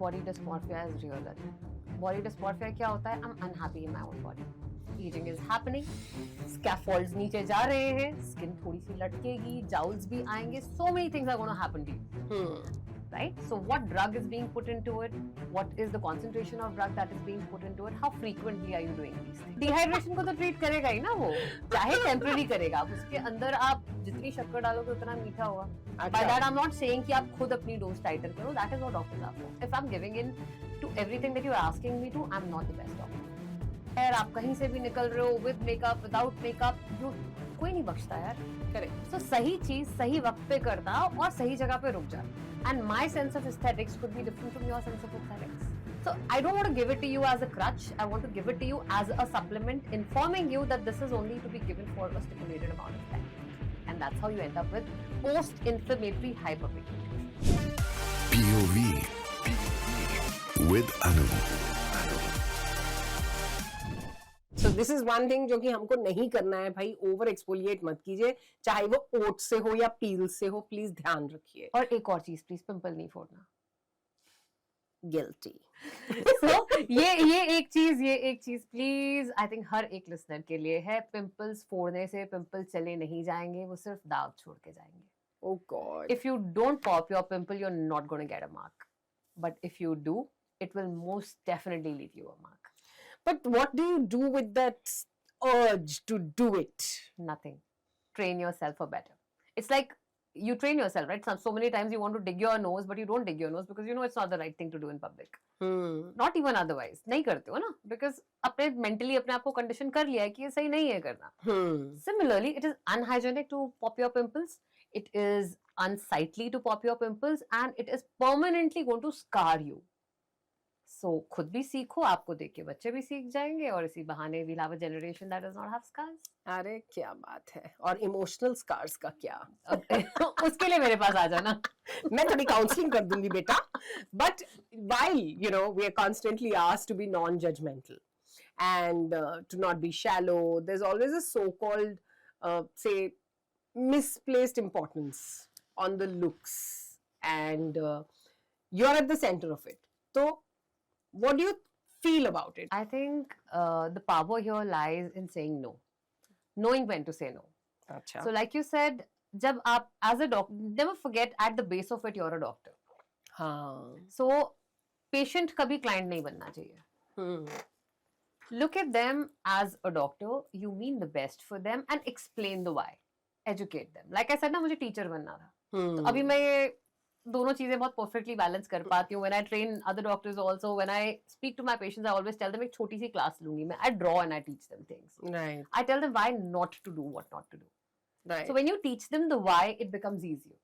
body dysmorphia is real. Body dysmorphia क्या होता है? I'm unhappy in my own body. Aging is happening. Scaffolds नीचे जा रहे हैं. Skin थोड़ी सी लटकेगी. Jowls भी आएंगे. So many things are going to happen to you. Right? So what drug is being put into it? What is the concentration of drug that is being put into it? How frequently are you doing these things? Dehydration को तो treat करेगा ही ना वो. चाहे temporary करेगा. उसके अंदर आप जितनी शक्कर डालोगे उतना मीठा होगा. By that I'm not saying कि आप खुद अपनी dose tighter करो. That is what doctors are for. If I'm giving in to everything that you are asking me to, I'm not the best doctor. यार आप कहीं से भी निकल रहे हो with makeup, without makeup, कोई नहीं बख्शता यार. Correct. So सही चीज सही वक्त पे करता और सही जगह पे रुक जा. And my sense of aesthetics could be different from your sense of aesthetics. So I don't want to give it to you as a crutch. I want to give it to you as a supplement, informing you that this is only to be given for a stipulated amount of time. And that's how you end up with post-inflammatory hyperpigmentation. POV with Anu. So this is one thing जो कि हमको नहीं करना है भाई. Over exfoliate मत कीजिए, चाहे वो ओट से हो या पील से हो. प्लीज ध्यान रखिए. और एक और चीज प्लीज, पिंपल नहीं फोड़ना. गिल्टी. So ये एक चीज प्लीज आई थिंक हर एक लिसनर के लिए है. पिंपल्स फोड़ने से पिंपल चले नहीं जाएंगे, वो सिर्फ दाग छोड़ के जाएंगे. Oh God. If you don't pop your pimple, you're not going to get a mark. But if you do, it will most definitely leave you a mark. But what do you do with that urge to do it? Nothing. Train yourself for better. It's like you train yourself, right? So many times you want to dig your nose, but you don't dig your nose because you know it's not the right thing to do in public. Not even otherwise. नहीं करते हो ना? Because अपने mentally अपने आप को condition कर लिया है कि ये सही नहीं है करना. Similarly, it is unhygienic to pop your pimples. It is unsightly to pop your pimples, and it is permanently going to scar you. So खुद भी सीखो, आपको देख के बच्चे भी सीख जाएंगे और इसी बहाने we'll have a generation that does not have scars. अरे क्या बात है. और इमोशनल स्कार्स का क्या? उसके लिए मेरे पास आ जाना. मैं थोड़ी काउंसलिंग कर दूंगी बेटा. But while we are constantly asked to be non-judgmental and to not be shallow, there's always a so-called say misplaced importance on the looks, and you're at the center of it. So what do you feel about it? I think the power here lies in saying no. Knowing when to say no. Achha. So like you said, जब आप as a doctor, never forget at the base of it you're a doctor. हाँ. So patient कभी client नहीं बनना चाहिए. Look at them as a doctor. You mean the best for them and explain the why. Educate them. Like I said ना, मुझे teacher बनना था. तो अभी मैं ये दोनों चीजें बहुत perfectly balance कर पाती हूँ. When I train other doctors also, when I speak to my patients, I always tell them एक छोटी सी class लूंगी मैं. I draw and I teach them things. Right. I tell them why not to do, what not to do. Right. So when you teach them the why, it becomes easier.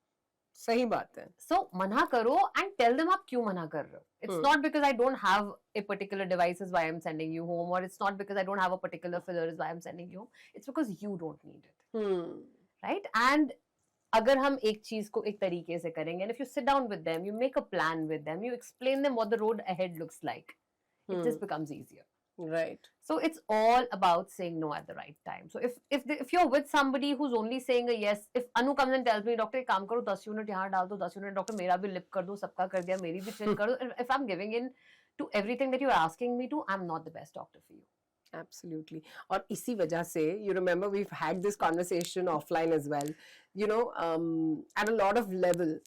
सही बात है. So मना करो and tell them आप क्यों मना कर रहे हो. It's not because I don't have a particular device is why I'm sending you home, or it's not because I don't have a particular filler is why I'm sending you home. It's because you don't need it. Right? And अगर हम एक चीज को एक तरीके से करेंगे, and if you sit down with them, you make a plan with them, you explain them what the road ahead looks like, it just becomes easier. Right. So it's all about saying no at the right time. So if you're with somebody who's only saying a yes, if Anu comes and tells me, doctor एक काम करो 10 unit यहाँ डाल दो, 10 unit doctor मेरा भी lip कर दो, सबका कर दिया, मेरी भी चिन कर दो, if I'm giving in to everything that you're asking me to, I'm not the best doctor for you. Absolutely. और इसी वजह से, you remember we've had this conversation offline as well. At a lot of level,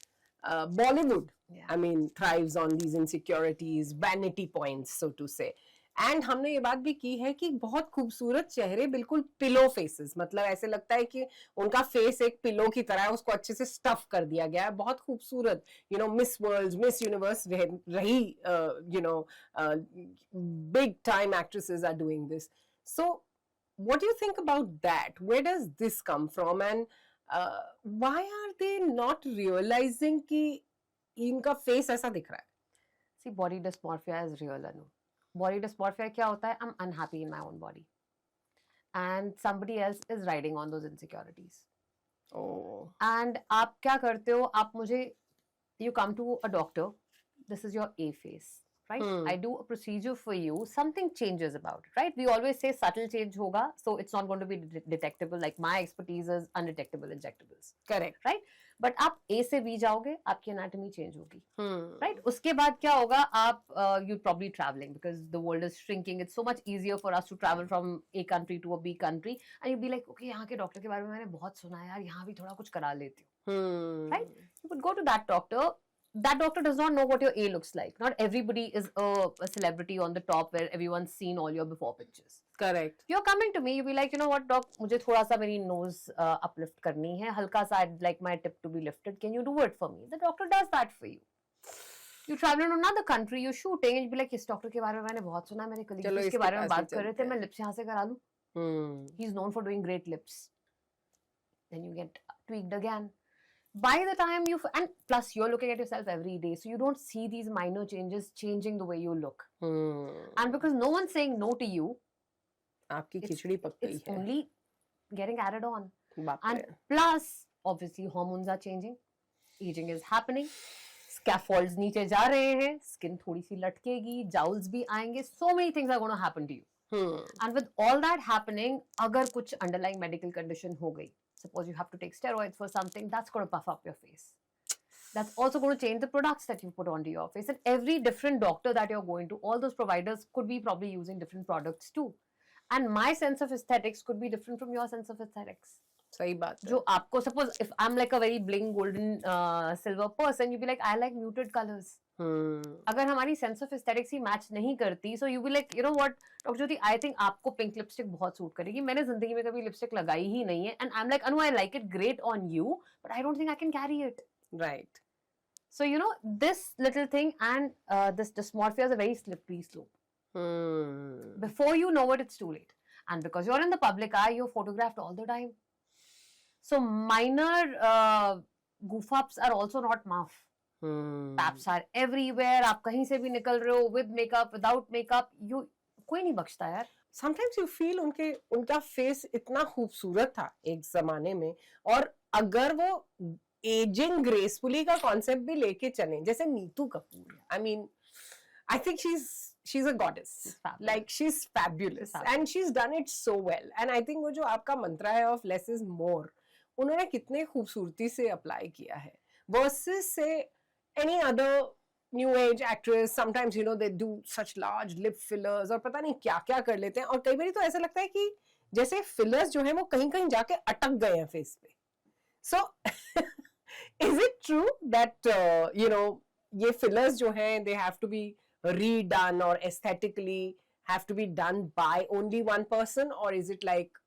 Bollywood, I mean, thrives on these insecurities, vanity points, so to say. And हमने ये बात भी की है कि बहुत खूबसूरत चेहरे बिल्कुल पिलो फेसेस, मतलब ऐसे लगता है कि उनका फेस एक पिलो की तरह है, उसको अच्छे से स्टफ कर दिया गया है, बहुत खूबसूरत. मिस वर्ल्ड, मिस यूनिवर्स रही, big time actresses are doing this. So what do you think about that? Where does this come from and why are they not realizing कि इनका फेस ऐसा दिख रहा है? See, body dysmorphia is real, Anu. Body dysmorphia क्या होता है? I'm unhappy in my own body, and somebody else is riding on those insecurities. Oh. And आप क्या करते हो? आप मुझे, you come to a doctor. This is your A face, right? Hmm. I do a procedure for you, something changes about it, right? We always say subtle change hoga, so it's not going to be detectable. Like my expertise is undetectable injectables, Correct. right? But आप A से B जाओगे, आपकी anatomy change होगी, Hmm. right? उसके बाद क्या होगा, आप you're probably traveling because the world is shrinking. It's so much easier for us to travel from A country to a B country, and you'll be like, okay, यहाँ के doctor के बारे में मैंने बहुत सुना है यार, यहाँ भी थोड़ा कुछ करा लेती हूँ, Hmm. right? You would go to that doctor. That doctor does not know what your A looks like. Not everybody is a celebrity on the top where everyone's seen all your before pictures. Correct. You're coming to me, you'll be like, you know what, doc, मुझे थोड़ा सा मेरी nose uplift करनी है, हल्का सा, I'd like my tip to be lifted. Can you do it for me? The doctor does that for you. You travel to another country, you're shooting, and you'll be like, इस doctor के बारे में मैंने बहुत सुना है, मेरे colleagues चलो इसके इसके बारे में पास ही बात कर रहे चलते थे, हैं। मैं lips यहाँ से करा लूँ. Hmm. He's known for doing great lips. Then you get tweaked again. By the time and plus you're looking at yourself every day, so you don't see these minor changes changing the way you look. Hmm. And because no one's saying no to you, आपकी it's- खिचड़ी पक गई it's है। only getting added on. बाप And रे। plus, obviously, hormones are changing, aging is happening, scaffolds नीचे जा रहे हैं, skin थोड़ी सी लटकेगी, jowls भी आएंगे, so many things are going to happen to you. Hmm. And with all that happening, अगर कुछ underlying medical condition हो गई, suppose you have to take steroids for something, that's going to puff up your face. That's also going to change the products that you put onto your face. And every different doctor that you're going to, all those providers could be probably using different products too. And my sense of aesthetics could be different from your sense of aesthetics. सही बात है। जो आपको, suppose if I'm like a very bling golden silver person, you'd be like, I like muted colors. Hmm. अगर हमारी sense of aesthetics he match नहीं करती, so you will like, you know what doctor Jyoti, I think आपको pink lipstick बहुत suit करेगी, मैंने जिंदगी में कभी लिपस्टिक लगाई ही नहीं है, and I am like, Anu I like it great on you, but I don't think I can carry it. Right. So you know, this little thing and this dysmorphia is a very slippery slope. Hmm. Before you know it, it's too late. And because you're in the public eye, you're photographed all the time. So minor goof ups are also not maaf. Hmm. Taps are everywhere. आप कहीं से भी निकल रहे हो, with makeup, without makeup, you कोई नहीं बख्शता यार. Sometimes you feel उनका फेस इतना खूबसूरत था एक जमाने में, और अगर वो एजिंग ग्रेसफुली का कॉन्सेप्ट भी लेके चले, जैसे Neetu Kapoor, I mean, I think she's a goddess. Fabulous. Like she's fabulous. Fabulous. And she's done it so well. And I think वो जो आपका मंत्रा है of less is more, उन्होंने कितने खूबसूरती से अप्लाई किया है, versus say any other new age actress. Sometimes you know they do such large lip fillers और पता नहीं क्या क्या कर लेते हैं, और कई बार तो ऐसा लगता है कि जैसे फिलर्स जो है वो कहीं कहीं जाके अटक गए हैं फेस पे. So is it true that you know ये fillers जो हैं they have to be redone or aesthetically have to be done by only one person, or is it like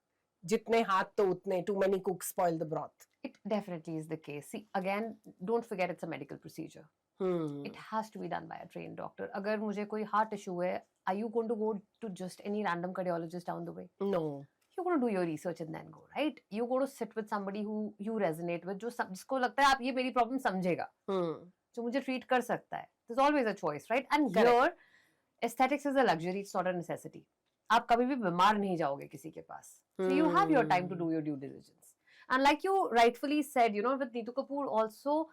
जितने हाथ तो उतने, too many cooks spoil the broth? It definitely is the case. See, again, don't forget it's a medical procedure. It has to be done by a trained doctor. अगर मुझे कोई heart issue है, are you going to go to just any random cardiologist down the way? No. You're going to do your research and then go, right? You're going to sit with somebody who you resonate with, जिसको लगता है आप ये मेरी problem समझेगा, जो मुझे treat कर सकता है. There's always a choice, right? And Correct. here, aesthetics is a luxury, it's not a necessity. आप कभी भी बीमार नहीं जाओगे किसी के पास. So you have your time to do your due diligence. And like you rightfully said, you know, with Neetu Kapoor also,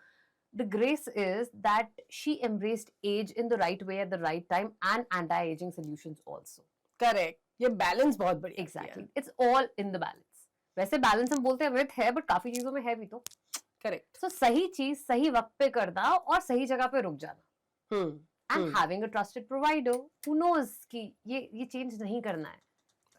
the grace is that she embraced age in the right way at the right time and anti-aging solutions also. Correct. ये balance बहुत बढ़िया. Exactly. It's all in the balance. वैसे balance हम बोलते हैं myth है, but काफी चीजों में है भी तो. Correct. So सही चीज सही वक्त पे करना और सही जगह पे रुक जाना. And having a trusted provider who knows कि ये change नहीं करना है.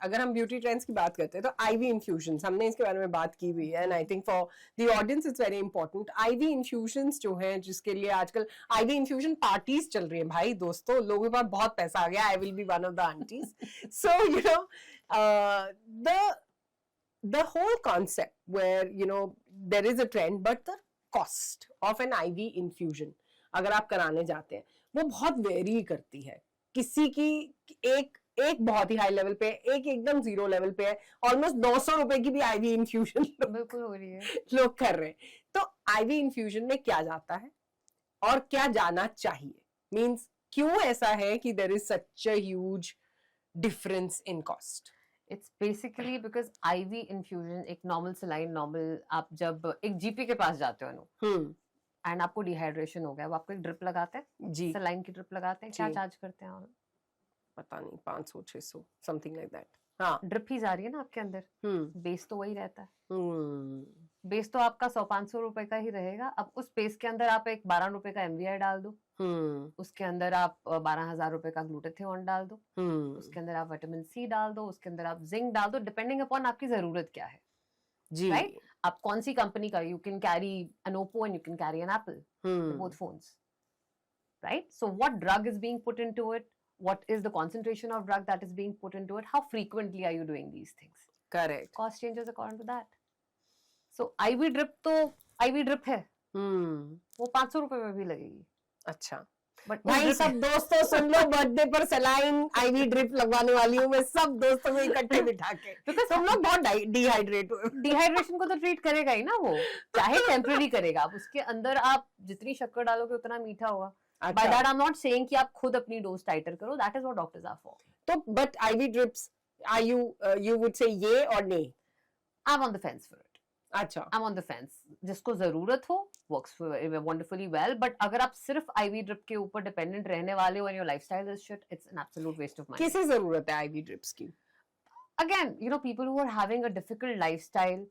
अगर हम ब्यूटी ट्रेंड्स की बात करते हैं तो IV infusions, हमने इसके बारे में बात की हुई है, and I think for the audience it's very important. IV infusions जो हैं, जिसके लिए आजकल IV infusion parties चल रही हैं भाई दोस्तों, लोगों के पास बहुत पैसा आ गया. I will be one of the aunties. So you know the whole concept where you know there is a trend, but the cost of an IV infusion अगर आप कराने जाते हैं वो बहुत वेरी करती है. किसी की एक बहुत ही हाई लेवल पे, एक एकदम जीरो लेवल पे है, ऑलमोस्ट 900 रुपए की भी आईवी इन्फ्यूजन बिल्कुल हो रही है, लोग कर रहे हैं. तो आईवी इन्फ्यूजन में क्या जाता है और क्या जाना चाहिए, मींस क्यों ऐसा है कि there is such a huge difference in cost? It's basically because IV infusion, एक normal saline, normal आप जब एक GP के पास जाते हो ना, एंड आपको डिहाइड्रेशन हो गया, वो आपको एक ड्रिप लगाते हैं, जी सलाइन की ड्रिप लगाते हैं, क्या जी। चार्ज करते हैं? पता नहीं 500-600 समथिंग लाइक दैट। हाँ। ड्रिप ही जा रही है ना आपके अंदर, बेस तो वही रहता है। हम्म बेस तो आपका 100-500 रुपए का ही रहेगा। अब उस बेस के अंदर आप एक 12 रुपए का MVI डाल दो, उसके अंदर आप 12,000 रुपए का ग्लूटाथियोन डाल दो, उसके अंदर आप विटामिन सी डाल दो, उसके अंदर आप जिंक डाल दो, डिपेंडिंग अपॉन आपकी जरूरत क्या है, जी राइट? आप कौन सी कंपनी का, you can carry N Oppo and you can carry an apple, both phones, right? So what drug is being put into it? What is the concentration of drug that is being put into it? How frequently are you doing these things? Correct. Cost changes according to that. So IV drip तो IV drip है, वो 500 रुपए में भी लगेगी। अच्छा but भाई सब दोस्तों सुन लो, बर्थडे पर सलाइन IV ड्रिप लगवाने वाली हूँ मैं सब दोस्तों को इकट्ठे बिठा के, Because तुम लोग बहुत डिहाइड्रेट हुए। डिहाइड्रेशन को तो ट्रीट करेगा ही ना वो, चाहे टेम्पररी करेगा। आप उसके अंदर आप जितनी शक्कर डालोगे उतना मीठा होगा। By that I'm not saying कि आप खुद अपनी डोज टाइटर करो, that is what doctors are for. तो but IV drips are you would say ये और नहीं? I'm on the fence for it. अच्छा I'm on the fence. जिसको जरूरत हो works wonderfully well, but अगर आप सिर्फ IV ड्रिप के ऊपर डिपेंडेंट रहने वाले हो and your lifestyle is shit, it's an absolute waste of money. किसे जरूरत है IV ड्रिप्स की? Again, you know, people who are having a difficult lifestyle,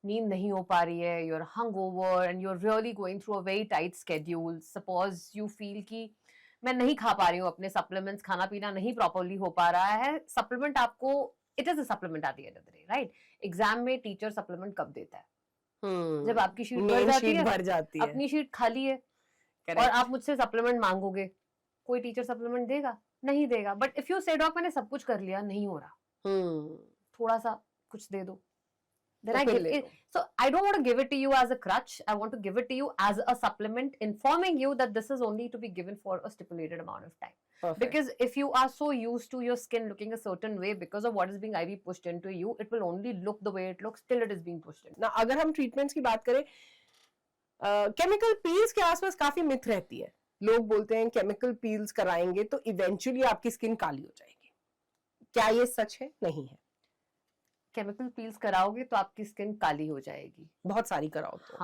नींद नहीं हो पा रही है, you're hungover and you're really going through a very tight schedule. Suppose you feel कि मैं नहीं खा पा रही हूँ अपने supplements, खाना पीना नहीं properly हो पा रहा है, supplement आपको, it is a supplement at the end of the day, right? Exam में teacher supplement कब देता है? जब आपकी शीट भर जाती है, अपनी शीट खाली है और आप मुझसे सप्लीमेंट मांगोगे, कोई टीचर सप्लीमेंट देगा? नहीं देगा। बट इफ यू से डॉक मैंने सब कुछ कर लिया, नहीं हो रहा, थोड़ा सा कुछ दे दो, then I give it. So I don't want to give it to you as a crutch. I want to give it to you as a supplement, informing you that this is only to be given for a stipulated amount of time. Perfect. Because if you are so used to your skin looking a certain way because of what is being IV pushed into you, it will only look the way it looks till it is being pushed in. ना अगर हम treatments की बात करें, chemical peels के आसपास काफी myth रहती है। लोग बोलते हैं केमिकल पील्स कराएंगे तो इवेंचुअली आपकी स्किन काली हो जाएगी। क्या ये सच है? नहीं है। केमिकल पील्स कराओगे तो आपकी स्किन काली हो जाएगी, बहुत सारी कराओ तो।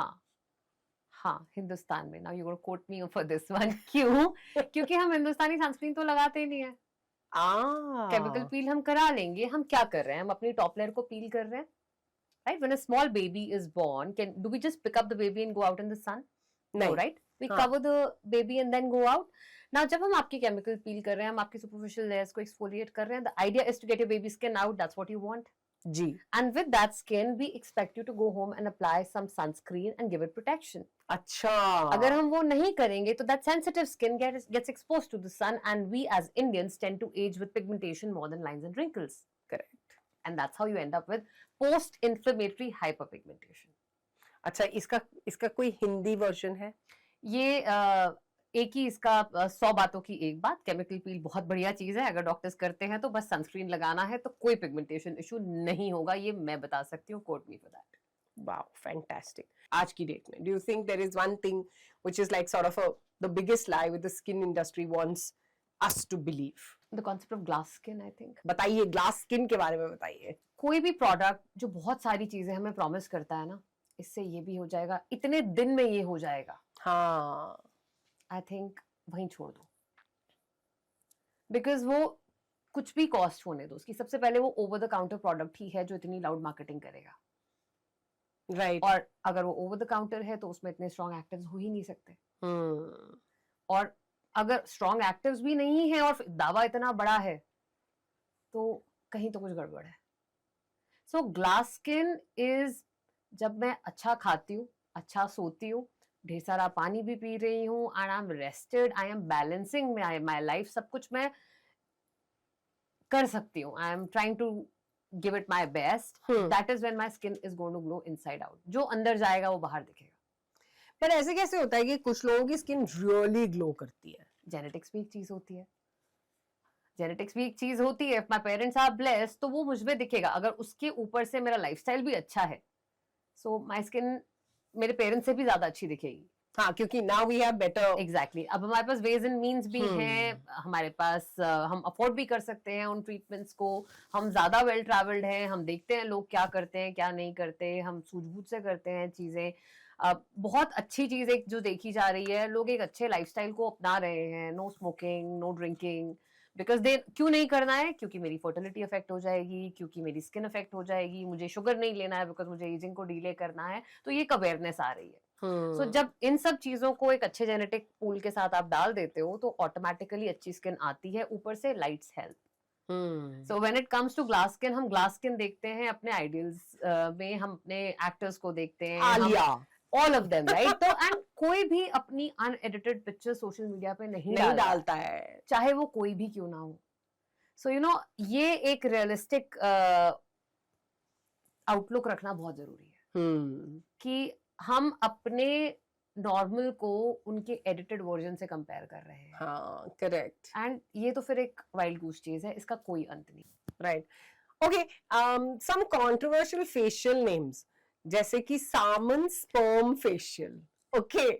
हाँ, हिंदुस्तान में। Now you gonna coat me for this one. क्यों? क्योंकि हम हिंदुस्तानी सनस्क्रीन तो लगाते ही नहीं है। केमिकल पील हम करा लेंगे। हम क्या कर रहे हैं? हम अपनी टॉप लेयर को पील कर रहे हैं, right? When a small baby is born, do we just pick up the baby and go out in the sun? No, right? We cover the baby and then go out. Now जब हम आपकी chemical peel कर रहे हैं, हम आपकी superficial layers को exfoliate कर रहे हैं, the idea is to get your baby skin out, that's what you want. जी। And with that skin, we expect you to go home and apply some sunscreen and give it protection. अच्छा। अगर हम वो नहीं करेंगे, तो that sensitive skin gets exposed to the sun, and we as Indians tend to age with pigmentation more than lines and wrinkles. Correct. And that's how you end up with post-inflammatory hyperpigmentation. अच्छा, इसका कोई Hindi version है? ये एक ही इसका 100 बातों की एक बात। केमिकल पील बहुत बढ़िया चीज है, अगर डॉक्टर्स करते हैं तो बस सनस्क्रीन लगाना है तो कोई पिगमेंटेशन इशू नहीं होगा, ये मैं बता सकती हूँ। Quote me for that. Wow, fantastic. आज की डेट में do you think there is one thing which is like sort of the biggest lie which the skin industry wants us to believe? The concept of glass skin, I think. बताइए, glass skin के बारे में बताइए। कोई भी product जो बहुत सारी चीजें हमें प्रॉमिस करता है ना, इससे ये भी हो जाएगा, इतने दिन में ये हो जाएगा, हाँ, आई थिंक वहीं छोड़ दो। बिकॉज वो कुछ भी कॉस्ट होने दो उसकी, सबसे पहले वो ओवर द काउंटर प्रोडक्ट ही है जो इतनी लाउड मार्केटिंग करेगा, राइट? और अगर वो ओवर द काउंटर है तो उसमें इतने स्ट्रॉन्ग एक्टिव्स हो ही नहीं सकते। और अगर स्ट्रॉन्ग एक्टिव्स भी नहीं है और दावा इतना बड़ा है, तो कहीं तो कुछ गड़बड़ है। सो ग्लास स्किन इज जब मैं अच्छा खाती हूँ, अच्छा सोती हूँ, ढेर सारा पानी भी पी रही हूँ, and I am rested, I am balancing my life, सब कुछ मैं कर सकती हूँ, I am trying to give it my best, that is when my skin is going to glow inside out. जो अंदर जाएगा वो बाहर दिखेगा। पर ऐसे कैसे होता है कि कुछ लोगों की स्किन रियली ग्लो करती है? जेनेटिक्स भी एक चीज होती है, जेनेटिक्स भी एक चीज होती है। If my parents are blessed तो वो मुझ में दिखेगा। अगर उसके ऊपर से मेरा लाइफस्टाइल भी अच्छा है, सो माय स्किन मेरे पेरेंट्स से भी ज्यादा अच्छी दिखेगी। हाँ, क्योंकि now we have better. Exactly. अब हमारे पास वेज एंड मींस भी हैं, हमारे पास हम अफोर्ड भी कर सकते हैं उन ट्रीटमेंट्स को, हम ज्यादा वेल ट्रैवल्ड हैं, हम देखते हैं लोग क्या करते हैं क्या नहीं करते, हम सूझबूझ से करते हैं चीजें। बहुत अच्छी चीज एक जो देखी जा रही है, लोग एक अच्छे लाइफस्टाइल को अपना रहे हैं, no smoking, no drinking, because they क्यों नहीं करना है, क्योंकि मेरी फर्टिलिटी अफेक्ट हो जाएगी, क्योंकि मेरी स्किन अफेक्ट हो जाएगी, मुझे शुगर नहीं लेना है बिकॉज मुझे एजिंग को डिले करना है, तो ये एक अवेयरनेस आ रही है। सो जब इन सब चीजों को एक अच्छे जेनेटिक पूल के साथ आप डाल देते हो तो ऑटोमेटिकली अच्छी स्किन आती है, ऊपर से lights help. So when it comes to glass skin, हम ग्लास स्किन देखते हैं अपने आइडियल्स में, हम अपने एक्टर्स को देखते हैं, Alia, all of them, right? तो एंड कोई भी अपनी अनएडिटेड पिक्चर सोशल मीडिया पे नहीं डालता है, चाहे वो कोई भी क्यों ना हो। सो यू नो, ये एक रियलिस्टिक आउटलुक रखना बहुत जरूरी है कि हम अपने नॉर्मल को उनके एडिटेड वर्जन से कंपेयर कर रहे हैं। हाँ, करेक्ट। एंड ये तो फिर एक वाइल्ड गूस चीज है, इसका कोई अंत नहीं। Right, okay. Some controversial facial names, जैसे कि सामन स्पर्म फेशियल। ओके,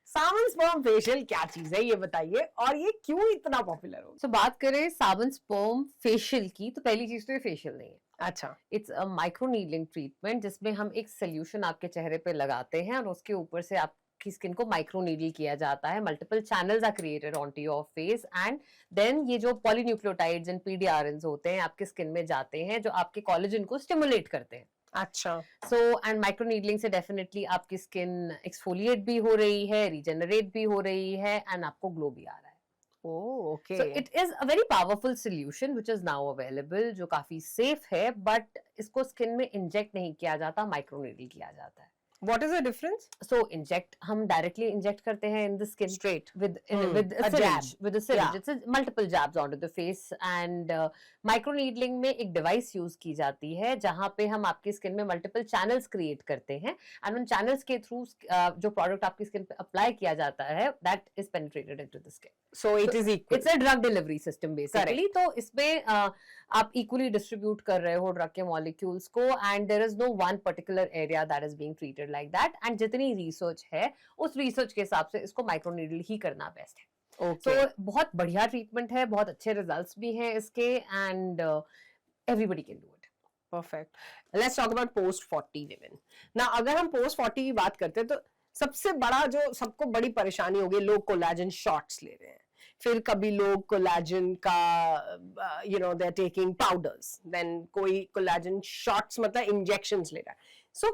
साबुन स्पर्म फेशियल क्या चीज है ये बताइए, और ये क्यों इतना पॉपुलर हो? So, बात करें साबुन स्पर्म फेशियल की, तो पहली चीज तो ये फेशियल नहीं है। अच्छा, it's a micro needling treatment, जिसमें हम एक सोल्यूशन आपके चेहरे पे लगाते हैं और उसके ऊपर से आपकी स्किन को माइक्रो नीडल किया जाता है। Multiple channels are created onto your face and then ये जो पॉलीन्यूक्लियोटाइड्स एंड पीडीआरएन्स होते हैं आपके स्किन में जाते हैं, जो आपके कोलेजन को स्टिमुलेट करते हैं। अच्छा। सो एंड माइक्रो नीडलिंग से डेफिनेटली आपकी स्किन एक्सफोलिएट भी हो रही है, रीजनरेट भी हो रही है एंड आपको ग्लो भी आ रहा है। Oh, okay. So it is a very powerful solution which is now available, जो काफी सेफ है, बट इसको स्किन में इंजेक्ट नहीं किया जाता, माइक्रो नीडल किया जाता है। What is the difference? So inject, हम directly inject करते हैं in the skin straight with a syringe, jab. with a syringe. Yeah. It's a multiple jabs onto the face and micro needling में एक device use की जाती है जहाँ पे हम आपकी स्किन में multiple channels create करते हैं and उन channels के through जो product आपकी स्किन पे apply किया जाता है that is penetrated into the skin. So it is equal. It's a drug delivery system basically. तो इसमें आप equally distribute कर रहे हो drug के molecules को and there is no one particular area that is being treated like that and जितनी research है उस research के हिसाब से इसको micro needle ही करना best है। Okay. So बहुत बढ़िया treatment है, बहुत अच्छे results भी हैं इसके and everybody can do it. Perfect. Let's talk about post 40 women. Now अगर हम post 40 की बात करते हैं तो सबसे बड़ा जो सबको बड़ी परेशानी होगी, लोग कोलाजन शॉट्स ले रहे हैं, फिर कभी लोग कोलाजन का they are taking powders, then कोई कोलाजन शॉट्स मतलब इंजेक्शंस ले रहा है। So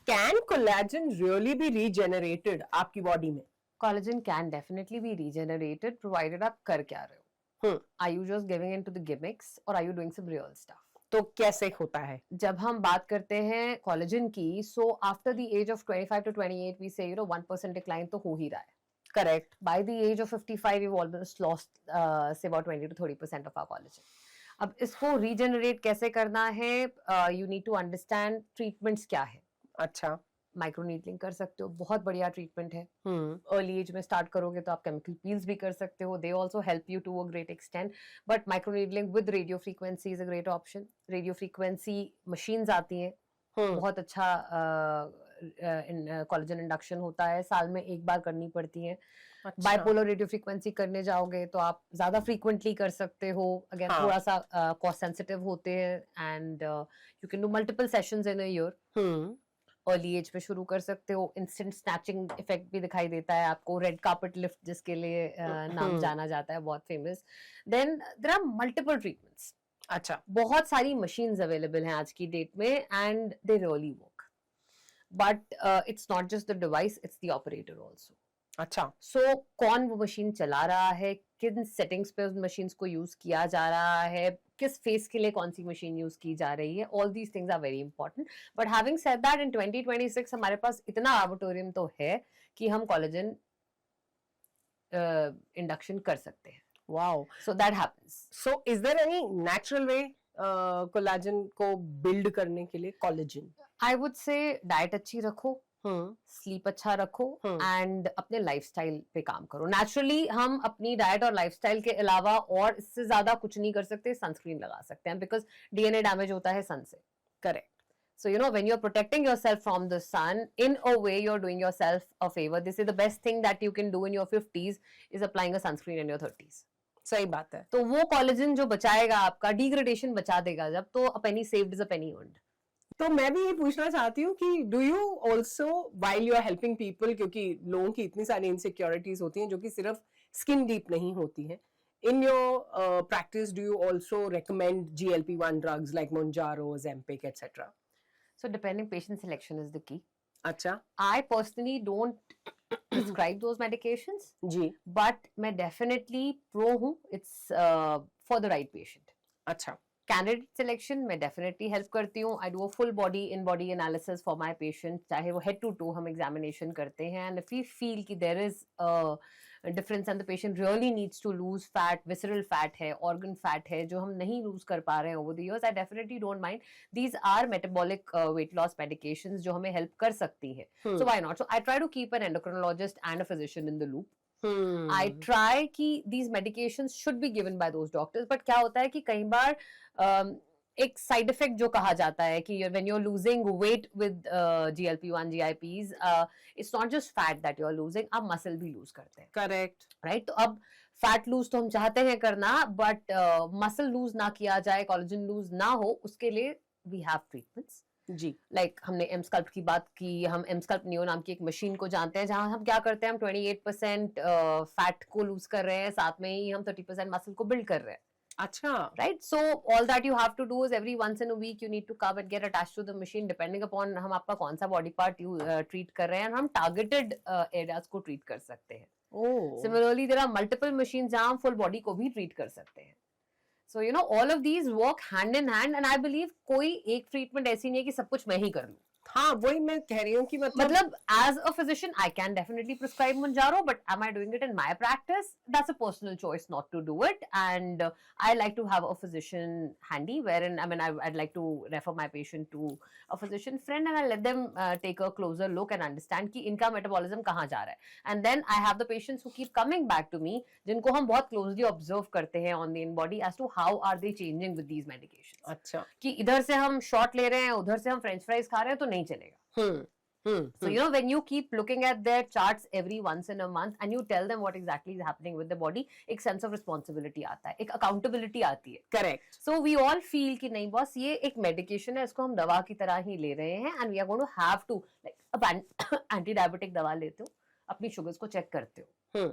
can collagen really be regenerated आपकी बॉडी में? Collagen can definitely be regenerated provided आप कर क्या रहे हो। Are you just giving into the gimmicks or are you doing some real stuff? तो कैसे होता है? जब हम बात करते हैं कोलेजन की, so after the age of 25 to 28 we say 1% decline तो हो ही रहा है। Correct. By the age of 55 we almost lost say about 20 to 30% of our collagen. अब इसको रीजनरेट कैसे करना है, you need to understand treatments क्या है। अच्छा, माइक्रो नीडलिंग कर सकते हो, बहुत बढ़िया ट्रीटमेंट है। अर्ली एज में स्टार्ट करोगे तो आप केमिकल पील्स भी कर सकते हो, they also help you to a great extent, but micro needling with radio frequency is a great option. Radio frequency machines आती हैं, बहुत अच्छा कोलेजन इंडक्शन होता है, साल में एक बार करनी पड़ती है। बाइपोलर रेडियो फ्रीक्वेंसी करने जाओगे तो आप ज्यादा फ्रीक्वेंटली कर सकते हो, अगेन थोड़ा सा कॉस्ट सेंसिटिव होते हैं and you can do multiple sessions in a year. Early age में शुरू कर सकते हो। इंस्टेंट स्नैचिंग इफेक्ट भी दिखाई देता है आपको, रेड कार्पेट लिफ्ट जिसके लिए नाम जाना जाता है, बहुत famous. Then there are multiple treatments. अच्छा, बहुत सारी मशीन्स अवेलेबल हैं आज की डेट में and they really work, but it's not just the device, it's the operator also. अच्छा, सो कौन वो मशीन चला रहा है, किन सेटिंग्स पे उस मशीन्स को यूज किया जा रहा है, किस फेस के लिए कौन सी मशीन यूज की जा रही है, all these things are very important. But having said that, in 2026 हमारे पास इतना आर्बिटोरियम तो है कि हम कोलेजन इंडक्शन कर सकते हैं। Wow, so that happens. So is there any natural way collagen को बिल्ड करने के लिए? Collagen, I would say diet अच्छी रखो, स्लीप अच्छा रखो एंड अपने लाइफस्टाइल पे काम करो। नेचुरली हम अपनी डाइट और लाइफस्टाइल के अलावा और इससे ज्यादा कुछ नहीं कर सकते। सनस्क्रीन लगा सकते हैं बिकॉज डीएनए डैमेज होता है सन से। Correct. So, you know, when you're protecting yourself from the sun, in a way, you're doing yourself a favor. This is the best thing that you can do in your 50s is applying a sunscreen in your 30s. सही बात है। तो वो collagen जो बचाएगा आपका, degradation बचा देगा जब, तो a penny saved is a penny earned. तो मैं भी ये पूछना चाहती हूँ कि do you also while you are helping people, क्योंकि लोगों की इतनी सारी इनसिक्योरिटीज होती हैं जो कि सिर्फ स्किन डीप नहीं होती हैं, in your practice do you also recommend GLP-1 drugs like Mounjaro, Ozempic, etc.? So depending, patient selection is the key. अच्छा I personally don't prescribe those medications, ji but मैं definitely pro हूँ. It's for the right patient. अच्छा Candidate selection मैं definitely help करती हूँ. I do a full body in body analysis for my patient. चाहे वो head to toe हम examination करते हैं, and if we feel कि there is a difference and the patient really needs to lose fat, visceral fat है, organ fat है जो हम नहीं lose कर पा रहे हैं over the years, I definitely don't mind. These are metabolic weight loss medications जो हमें help कर सकती है. So why not? So I try to keep an endocrinologist and a physician in the loop. I try कि these medications should be given by those doctors, but क्या होता है कि कई बार एक साइड इफेक्ट जो कहा जाता है कि when you're losing weight with GLP-1 GIPs, it's not just fat that you're losing, आप muscle भी lose करते हैं. करेक्ट राइट तो अब फैट लूज तो हम चाहते हैं करना, बट मसल लूज ना किया जाए, कोलेजन लूज ना हो, उसके लिए वी हैव ट्रीटमेंट्स. जी लाइक हमने एम स्कल्प की बात की, हम एम स्कल्प नियो नाम की एक मशीन को जानते हैं जहां हम क्या करते हैं, हम 28% फैट को लूज कर रहे हैं, साथ में ही हम 30% मसल को बिल्ड कर रहे हैं. अच्छा Right, so all that you have to do is every once in a week you need to come and get attached to the machine depending upon हम आपका कौन सा body part you treat कर रहे हैं, हम targeted areas को treat कर सकते हैं. ओह Similarly, there are multiple machines जहाँ हम full body को भी treat कर सकते हैं. So you know all of these work hand in hand, and I believe कोई एक treatment ऐसी नहीं है कि सब कुछ मैं ही कर लूँ. हाँ वही मैं कह रही हूँ कि मतलब as a physician I can definitely prescribe Mounjaro, but am I doing it in my practice? That's a personal choice not to do it, and I like to have a physician handy, wherein I mean I'd like to refer my patient to a physician friend and I let them take a closer look and understand कि इनका metabolism कहाँ जा रहा है, and then I have the patients who keep coming back to me जिनको हम बहुत closely observe करते हैं on the in body as to how are they changing with these medications. अच्छा कि इधर से हम shot ले रहे हैं, उधर से हम French fries खा रहे हैं तो नहीं चलेगा. So you know when you keep looking at their charts every once in a month and you tell them what exactly is happening with the body, एक sense of responsibility आता है, एक accountability आती है. Correct So we all feel कि नहीं boss ये एक medication है, इसको हम दवा की तरह ही ले रहे हैं, and we are going to have to like अब anti diabetic दवा लेते हो, अपनी sugars को check करते हो.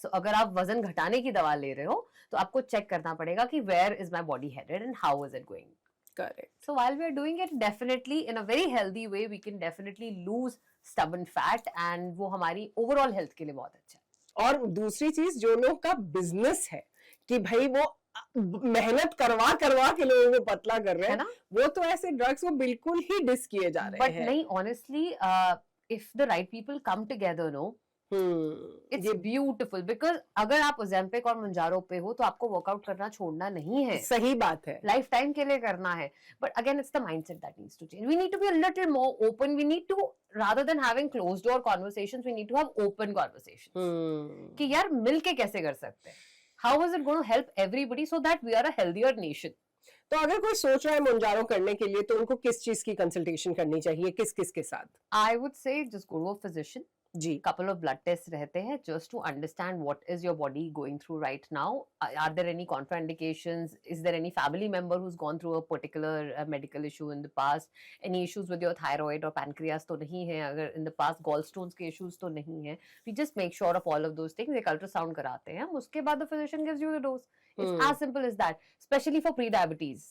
So अगर आप वजन घटाने की दवा ले रहे हो तो आपको चेक करना पड़ेगा कि where is my body headed and how is it going. Correct So while we are doing it, definitely in a very healthy way, we can definitely lose stubborn fat, and वो हमारी overall health के लिए बहुत अच्छा है. और दूसरी चीज जो लोग का बिजनेस है कि भाई वो मेहनत करवा करवा के लोगों को पतला कर रहे है हैं ना? वो तो ऐसे ड्रग्स को बिल्कुल ही डिस किए जा रहे But हैं. नहीं, honestly, if the right people come together, no, it's ये beautiful, because अगर आप Ozempic और Mounjaro पे हो तो आपको वर्कआउट करना छोड़ना नहीं है, सही बात है. लाइफ टाइम के लिए करना है. But again, it's the mindset that needs to change. We need to be a little more open. We need to, rather than having closed door conversations, we need to have open conversations. कि यार मिल के कैसे कर सकते हैं? How is it going to help everybody so that we are a healthier nation? तो अगर कोई सोच रहा है मोंजारो करने के लिए तो उनको किस चीज की कंसल्टेशन करनी चाहिए, किस किस के साथ? I would say just go to a physician. Ji Couple of blood tests रहते हैं just to understand what is your body going through right now. Are there any contraindications? Is there any family member who's gone through a particular medical issue in the past? Any issues with your thyroid or pancreas तो नहीं है, अगर in the past gallstones के issues तो नहीं है. We just make sure of all of those things. एक ultrasound कराते हैं, उसके बाद the physician gives you the dose. It's as simple as that, especially for pre-diabetes.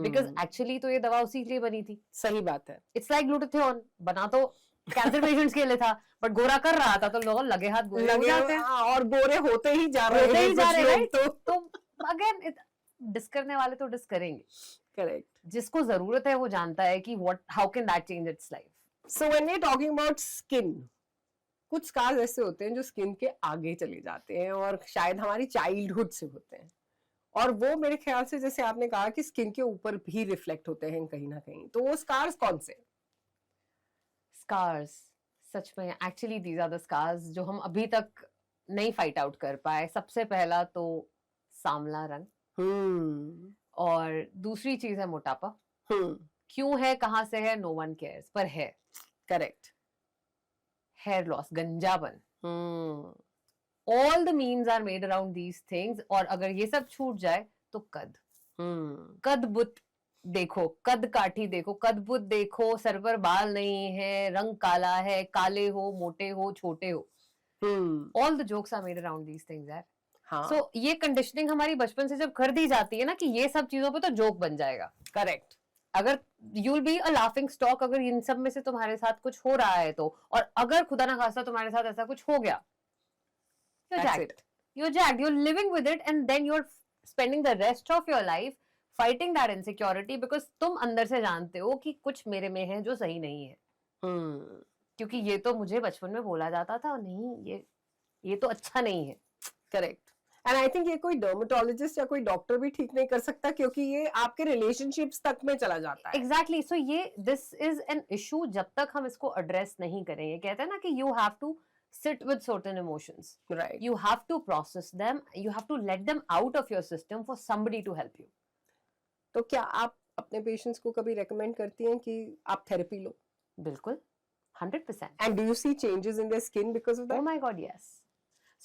Because actually तो ये दवा उसी के लिए बनी थी. सही बात है. It's like glutathione, बना तो कैंसर पेशेंट्स के लिए था, बट गोरा कर रहा था तो लोग लगे हाथ गोरे हो जाते हैं. और गोरे होते ही जा रहे होते हैं ही जा कुछ रहे लोग हैं. तो अगेन डिस करने वाले तो डिस करेंगे. करेक्ट. जिसको जरूरत है वो जानता है कि what how can that change its life. So when we are talking about skin, कुछ स्कार्स ऐसे होते हैं जो स्किन के आगे चले जाते हैं और शायद हमारी चाइल्डहुड से होते हैं, और वो मेरे ख्याल से जैसे आपने कहा कि स्किन के ऊपर भी रिफ्लेक्ट होते हैं कहीं ना कहीं, तो वो स्कार्स कौन से? स्कार्स सच में actually these are the scars जो हम अभी तक नहीं फाइट आउट कर पाए. सबसे पहला तो सांवला रंग, और दूसरी चीज है मोटापा. क्यों है, कहाँ से है, नो वन केयर्स, पर है. करेक्ट. हेयर लॉस, गंजापन, all the memes are made around these things. और अगर ये सब छूट जाए तो कद बुत देखो, कद काठी देखो, कद बुद्ध देखो, सर पर बाल नहीं है, रंग काला है, काले हो, मोटे हो, छोटे हो. All the jokes are made around these things यार. हाँ. So ये कंडीशनिंग हमारी बचपन से जब कर दी जाती है ना कि ये सब चीजों पे तो जोक बन जाएगा. करेक्ट. अगर you'll be a laughing stock अगर इन सब में से तुम्हारे साथ कुछ हो रहा है तो, और अगर खुदा ना खास्ता तुम्हारे साथ ऐसा कुछ हो गया, you're jacked. You're jacked. You're living with it and then you're spending the rest of your life fighting that insecurity because तुम अंदर से जानते हो कि कुछ मेरे में है जो सही नहीं है. क्योंकि ये तो मुझे बचपन में बोला जाता था, नहीं ये तो अच्छा नहीं है. करेक्ट. एंड आई थिंक ये कोई डर्मेटोलॉजिस्ट या कोई डॉक्टर भी ठीक नहीं कर सकता क्योंकि ये आपके रिलेशनशिप्स तक में चला जाता है. एग्जैक्टली. सो ये दिस इज एन इशू जब तक हम इसको एड्रेस नहीं करेंगे. कहते हैं ना कि you have to sit with certain emotions. Right. You have to process them. You have to let them out of your system for somebody to help you. तो क्या आप अपने पेशेंट्स को कभी रेकमेंड करती हैं कि आप थेरेपी लो? बिल्कुल, 100%. And do you see changes in their skin because of that? Oh my God, yes.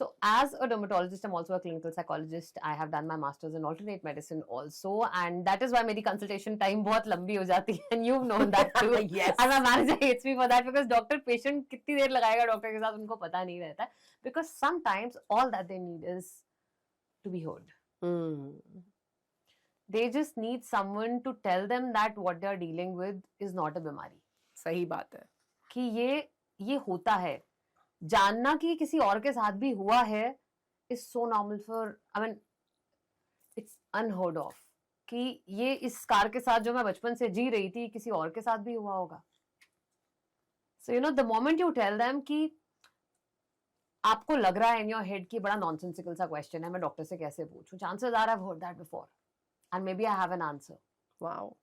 So as a dermatologist, I'm also a clinical psychologist. I have done my master's in alternate medicine also, and that is why मेरी consultation time बहुत लंबी हो जाती है, and you've known that too. Yes. And my manager hates me for that because doctor patient कितनी देर लगाएगा doctor के साथ उनको पता नहीं रहता है. Because sometimes all that they need is to be heard. They just need someone to tell them that what they are dealing with is not a बीमारी. सही बात है कि ये होता है. जानना कि किसी और के साथ भी हुआ है is so normal for, I mean, it's unheard of कि ये इस कार के साथ जो मैं बचपन से जी रही थी किसी और के साथ भी हुआ होगा. So you know, the moment you tell them कि आपको लग रहा है in your head कि बड़ा nonsensical सा question है, मैं डॉक्टर से कैसे पूछूं, chances are I've heard that before and maybe I have an answer. Wow.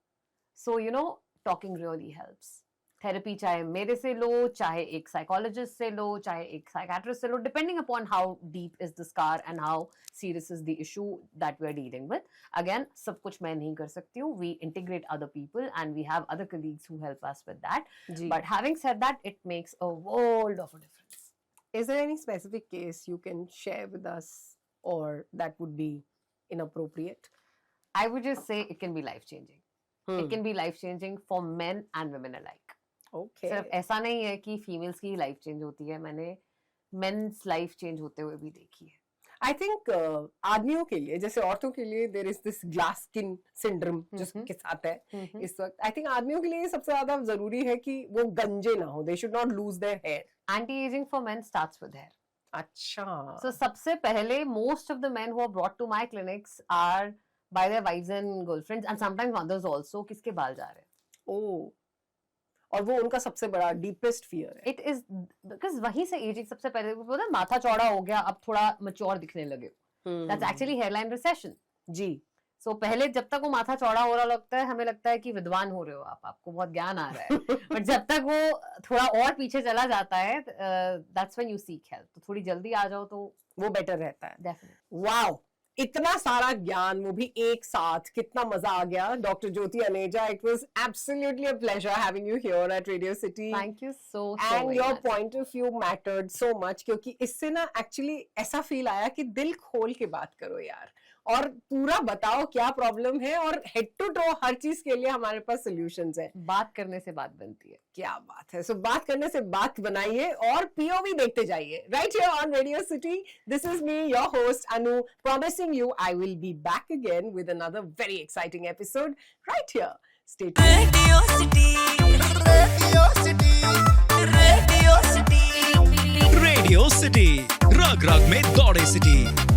So you know, talking really helps. Therapy चाहे मेरे से लो, चाहे एक साइकोलॉजिस्ट से लो, चाहे एक साइकेट्रिस्ट से लो, depending upon how deep is the scar and how serious is the issue that we are dealing with. Again, सब कुछ मैं नहीं कर सकती हूँ. We integrate other people and we have other colleagues who help us with that. But having said that, it makes a world of a difference. Is there any specific case you can share with us or that would be inappropriate? I would just say it can be life changing. It can be life changing for men and women alike. Okay. सिर्फ ऐसा नहीं है कि females की life change होती है, मैंने mains life change होते हुए भी देखी है. आई थिंक आदमियों के लिए, जैसे औरतों के लिए there is this glass skin syndrome जिसके साथ है इस वक्त. आई थिंक आदमियों के लिए सबसे ज्यादा जरूरी है कि वो गंजे ना हो. They should not lose their hair. Anti ageing for men starts with hair. अच्छा. सो सबसे पहले most of the men who are brought to my clinics are by their wives and girlfriends and sometimes mothers also, किसके बाल जा रहे हैं. ओह. और वो उनका सबसे बड़ा डीपेस्ट फियर है. इट इज बिकॉज वहीं से एजिंग सबसे पहले बोलते हैं माथा चौड़ा हो गया, अब थोड़ा मैच्योर दिखने लगे. That's actually hairline recession. जी. सो पहले जब तक वो माथा चौड़ा हो रहा लगता है, हमें लगता है कि विद्वान हो रहे हो आप, आपको बहुत ज्ञान आ रहा है. बट जब तक वो थोड़ा और पीछे चला जाता है, that's when you seek help. तो थोड़ी जल्दी आ जाओ तो वो बेटर रहता है. डेफिनेटली. वाओ, इतना सारा ज्ञान, वो भी एक साथ. कितना मजा आ गया. Doctor Jyoti Aneja, it was absolutely a pleasure having you here at radio city. Thank you so and your point of view mattered so much, क्योंकि इससे ना एक्चुअली ऐसा फील आया कि दिल खोल के बात करो यार, और पूरा बताओ क्या प्रॉब्लम है, और हेड टू टो हर चीज के लिए हमारे पास सॉल्यूशंस है. बात करने से बात बनती है. क्या बात है. सो बात करने से बात बनाइए और पीओवी देखते जाइए. Right here on radio city. This is me, your host Anu, promising you I will be back again with another very exciting episode right here. Stay tuned. Radio city, radio city, radio city, radio city, रग रग में दौड़े city.